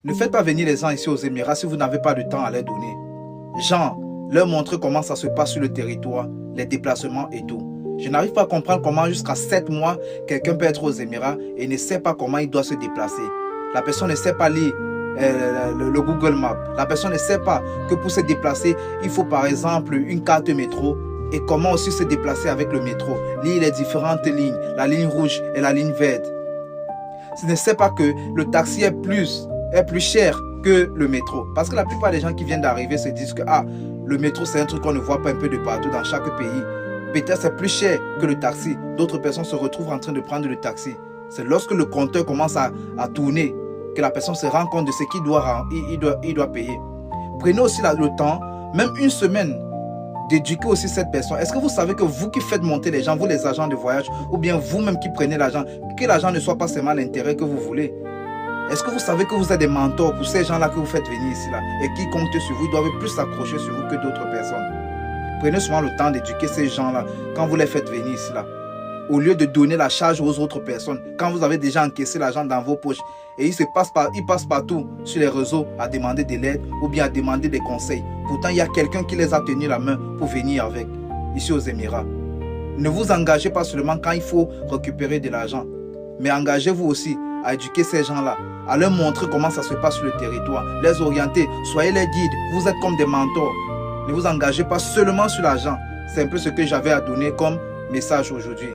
Ne faites pas venir les gens ici aux Émirats si vous n'avez pas de temps à les donner. Genre, leur montrer comment ça se passe sur le territoire, les déplacements et tout. Je n'arrive pas à comprendre comment jusqu'à 7 mois, quelqu'un peut être aux Émirats et ne sait pas comment il doit se déplacer. La personne ne sait pas lire le Google Maps. La personne ne sait pas que pour se déplacer, il faut par exemple une carte métro et comment aussi se déplacer avec le métro. Lire les différentes lignes, la ligne rouge et la ligne verte. Je ne sais pas que le taxi est plus cher que le métro. Parce que la plupart des gens qui viennent d'arriver se disent que le métro c'est un truc qu'on ne voit pas un peu de partout dans chaque pays. Peut-être c'est plus cher que le taxi. D'autres personnes se retrouvent en train de prendre le taxi. C'est lorsque le compteur commence à tourner que la personne se rend compte de ce qu'il doit payer. Prenez aussi le temps, même une semaine, d'éduquer aussi cette personne. Est-ce que vous savez que vous qui faites monter les gens, vous les agents de voyage, ou bien vous-même qui prenez l'argent, que l'argent ne soit pas seulement l'intérêt que vous voulez? Est-ce que vous savez que vous êtes des mentors pour ces gens-là que vous faites venir ici là et qui comptent sur vous, ils doivent plus s'accrocher sur vous que d'autres personnes? Prenez souvent le temps d'éduquer ces gens-là quand vous les faites venir ici là. Au lieu de donner la charge aux autres personnes, quand vous avez déjà encaissé l'argent dans vos poches et ils passent partout sur les réseaux à demander de l'aide ou bien à demander des conseils. Pourtant, il y a quelqu'un qui les a tenu la main pour venir avec, ici aux Émirats. Ne vous engagez pas seulement quand il faut récupérer de l'argent, mais engagez-vous aussi à éduquer ces gens-là, à leur montrer comment ça se passe sur le territoire, les orienter, soyez les guides, vous êtes comme des mentors. Ne vous engagez pas seulement sur l'argent. C'est un peu ce que j'avais à donner comme message aujourd'hui.